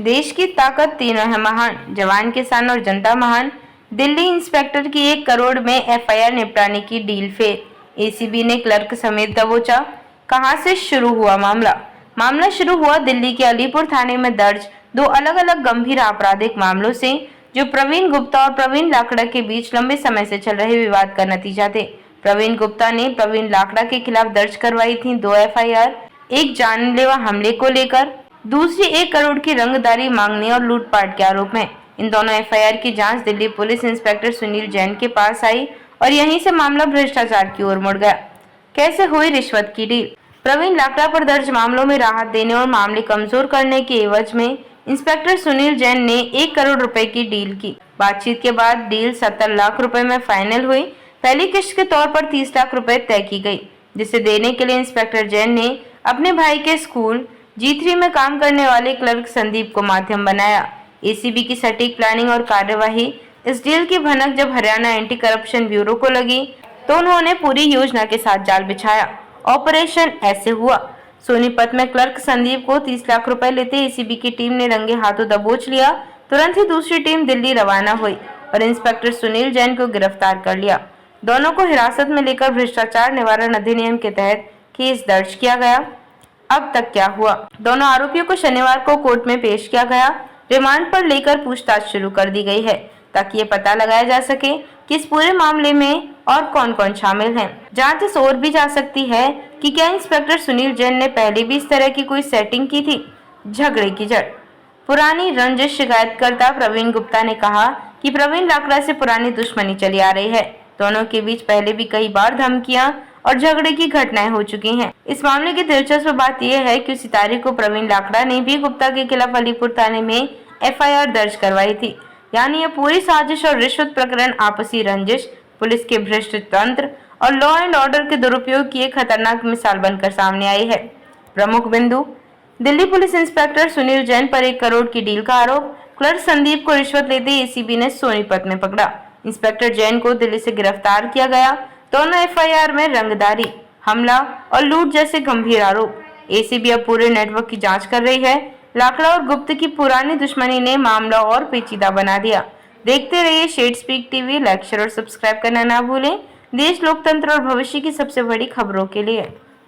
देश की ताकत तीनों है महान, जवान, किसान और जनता महान। दिल्ली इंस्पेक्टर की 1 करोड़ में एफआईआर निपटाने की डील फेल। एसीबी ने क्लर्क समेत दबोचा। कहां से शुरू हुआ मामला? मामला शुरू हुआ दिल्ली के अलीपुर थाने में दर्ज 2 अलग-अलग गंभीर आपराधिक मामलों से, जो प्रवीण गुप्ता और प्रवीण लाकड़ा के बीच लंबे समय से चल रहे विवाद का नतीजा थे। प्रवीण गुप्ता ने प्रवीण लाकड़ा के खिलाफ दर्ज करवाई थी 2 एफआईआर, एक जानलेवा हमले को लेकर, दूसरी 1 करोड़ की रंगदारी मांगने और लूटपाट के आरोप में। इन दोनों एफआईआर की जांच दिल्ली पुलिस इंस्पेक्टर सुनील जैन के पास आई और यहीं से मामला भ्रष्टाचार की ओर मुड़ गया। कैसे हुई रिश्वत की डील? प्रवीण लाकड़ा पर दर्ज मामलों में राहत देने और मामले कमजोर करने के एवज में इंस्पेक्टर सुनील जैन ने 1 करोड़ रुपए की डील की। बातचीत के बाद डील 70 लाख रुपए में फाइनल हुई। पहली किस्त के तौर पर 30 लाख रुपए तय की गई, जिसे देने के लिए इंस्पेक्टर जैन ने अपने भाई के स्कूल G3 में काम करने वाले क्लर्क संदीप को माध्यम बनाया। एसीबी की सटीक प्लानिंग और कार्यवाही। इस डील की भनक जब हरियाणा एंटी करप्शन ब्यूरो को लगी तो उन्होंने पूरी योजना के साथ जाल बिछाया। ऑपरेशन ऐसे हुआ। सोनीपत में क्लर्क संदीप को 30 लाख रुपए लेते एसीबी की टीम ने रंगे हाथों दबोच लिया। तुरंत ही दूसरी टीम दिल्ली रवाना हुई और इंस्पेक्टर सुनील जैन को गिरफ्तार कर लिया। दोनों को हिरासत में लेकर भ्रष्टाचार निवारण अधिनियम के तहत केस दर्ज किया गया। अब तक क्या हुआ? दोनों आरोपियों को शनिवार को कोर्ट में पेश किया गया। रिमांड पर लेकर पूछताछ शुरू कर दी गई है, ताकि ये पता लगाया जा सके कि इस पूरे मामले में और कौन-कौन शामिल हैं। जांच इस ओर भी जा सकती है कि क्या इंस्पेक्टर सुनील जैन ने पहले भी इस तरह की कोई सेटिंग की थी। झगड़े की जड़। पुरानी रंजिश। शिकायतकर्ता प्रवीण गुप्ता ने कहा कि प्रवीण लाकड़ा से पुरानी दुश्मनी चली आ रही है। दोनों के बीच पहले भी कई बार धमकियां और झगड़े की घटनाएं हो चुकी हैं। इस मामले की दिलचस्प बात यह है कि उसी तारीख को प्रवीण लाकड़ा ने भी गुप्ता के खिलाफ अलीपुर थाने में एफआईआर दर्ज करवाई थी। यानी यह पूरी साजिश और रिश्वत प्रकरण आपसी रंजिश, पुलिस के भ्रष्ट तंत्र और लॉ एंड ऑर्डर के दुरुपयोग की एक खतरनाक मिसाल बनकर सामने आई है। प्रमुख बिंदु: दिल्ली पुलिस इंस्पेक्टर सुनील जैन पर 1 करोड़ की डील का आरोप। क्लर्क संदीप को रिश्वत लेते एसीबी ने सोनीपत में पकड़ा। इंस्पेक्टर जैन को दिल्ली से गिरफ्तार किया गया। दोनों एफआईआर में रंगदारी, हमला और लूट जैसे गंभीर आरोप। एसीबी अब पूरे नेटवर्क की जांच कर रही है। लाकड़ा और गुप्त की पुरानी दुश्मनी ने मामला और पेचीदा बना दिया। देखते रहिए Shed Speak TV. Like, share और सब्सक्राइब करना ना भूलें। देश, लोकतंत्र और भविष्य की सबसे बड़ी खबरों के लिए।